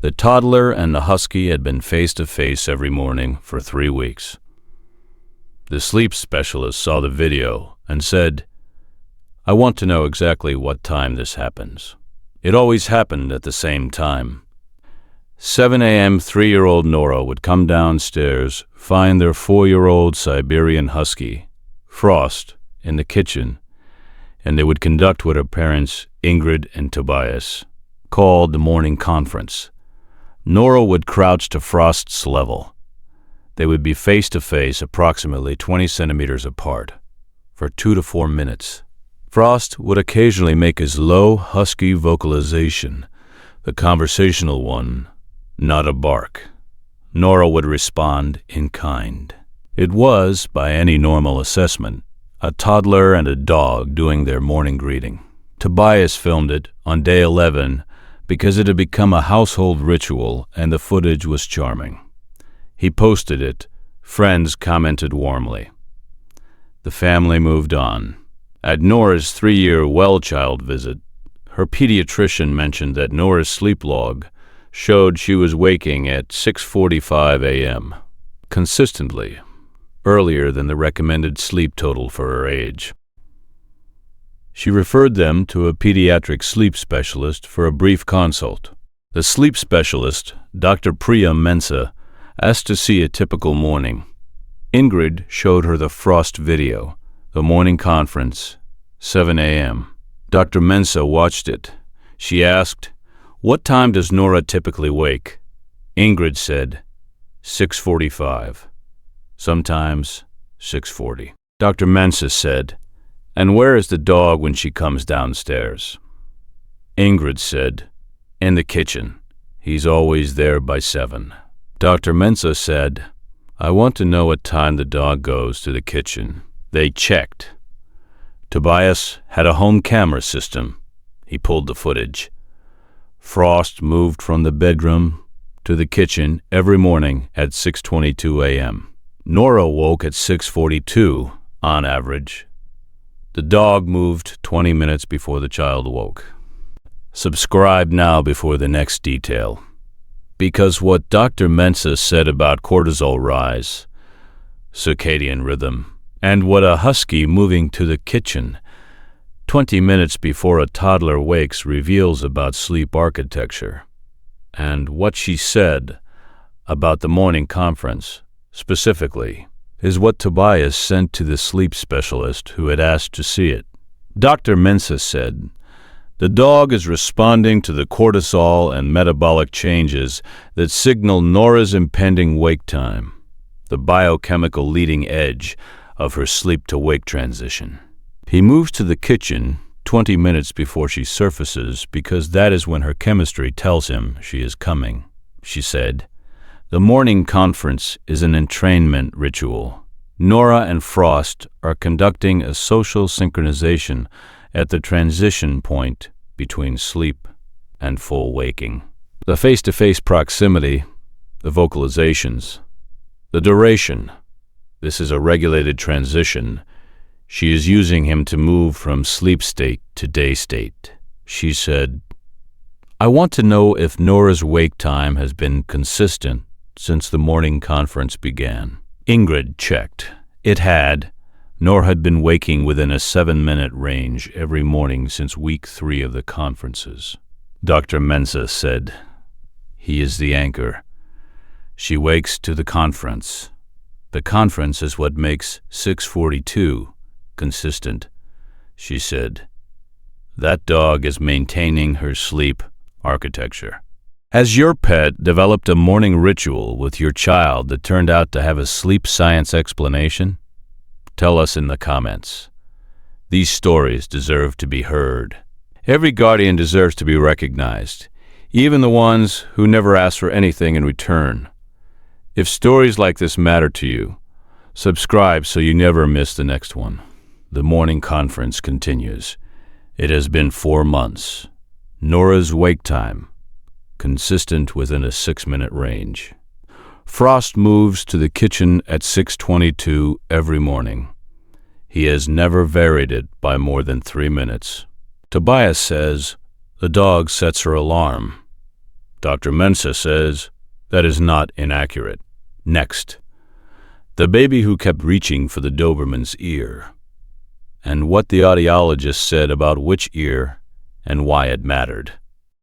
The toddler and the husky had been face-to-face every morning for 3 weeks. The sleep specialist saw the video and said, "I want to know exactly what time this happens. It always happened at the same time. 7 a.m. 3-year-old Nora would come downstairs, find their 4-year-old Siberian Husky, Frost, in the kitchen, and they would conduct what her parents, Ingrid and Tobias, called the morning conference. Nora would crouch to Frost's level. They would be face-to-face approximately 20 centimeters apart for 2 to 4 minutes. Frost would occasionally make his low, husky vocalization, the conversational one, not a bark. Nora would respond in kind. It was, by any normal assessment, a toddler and a dog doing their morning greeting. Tobias filmed it on day 11 because it had become a household ritual and the footage was charming. He posted it. Friends commented warmly. The family moved on. At Nora's 3-year well-child visit, her pediatrician mentioned that Nora's sleep log showed she was waking at 6:45 a.m., consistently, earlier than the recommended sleep total for her age. She referred them to a pediatric sleep specialist for a brief consult. The sleep specialist, Dr. Mensah, asked to see a typical morning. Ingrid showed her the Frost video, the morning conference, 7 a.m. Dr. Mensah watched it. She asked, "What time does Nora typically wake?" Ingrid said, 6:45. Sometimes 6:40. Dr. Mensah said, "And where is the dog when she comes downstairs?" Ingrid said, "In the kitchen. He's always there by 7. Dr. Mensah said, "I want to know what time the dog goes to the kitchen." They checked. Tobias had a home camera system. He pulled the footage. Frost moved from the bedroom to the kitchen every morning at 6:22 a.m. Nora woke at 6:42, on average. The dog moved 20 minutes before the child woke. Subscribe now before the next detail. Because what Dr. Mensah said about cortisol rise, circadian rhythm, and what a husky moving to the kitchen 20 minutes before a toddler wakes reveals about sleep architecture, and what she said about the morning conference, specifically, is what Tobias sent to the sleep specialist who had asked to see it. Dr. Mensah said, "The dog is responding to the cortisol and metabolic changes that signal Nora's impending wake time, the biochemical leading edge of her sleep-to-wake transition. He moves to the kitchen 20 minutes before she surfaces because that is when her chemistry tells him she is coming," she said. "The morning conference is an entrainment ritual. Nora and Frost are conducting a social synchronization at the transition point between sleep and full waking. The face-to-face proximity, the vocalizations, the duration. This is a regulated transition. She is using him to move from sleep state to day state." She said, "I want to know if Nora's wake time has been consistent since the morning conference began." Ingrid checked. It had. Nora had been waking within a 7-minute range every morning since week 3 of the conferences. Dr. Mensah said, "He is the anchor. She wakes to the conference. The conference is what makes 6:42 consistent," she said. "That dog is maintaining her sleep architecture." Has your pet developed a morning ritual with your child that turned out to have a sleep science explanation? Tell us in the comments. These stories deserve to be heard. Every guardian deserves to be recognized, even the ones who never ask for anything in return. If stories like this matter to you, subscribe so you never miss the next one. The morning conference continues. It has been 4 months. Nora's wake time, consistent within a 6-minute range. Frost moves to the kitchen at 6:22 every morning. He has never varied it by more than 3 minutes. Tobias says the dog sets her alarm. Dr. Mensah says that is not inaccurate. Next, the baby who kept reaching for the Doberman's ear, and what the audiologist said about which ear and why it mattered.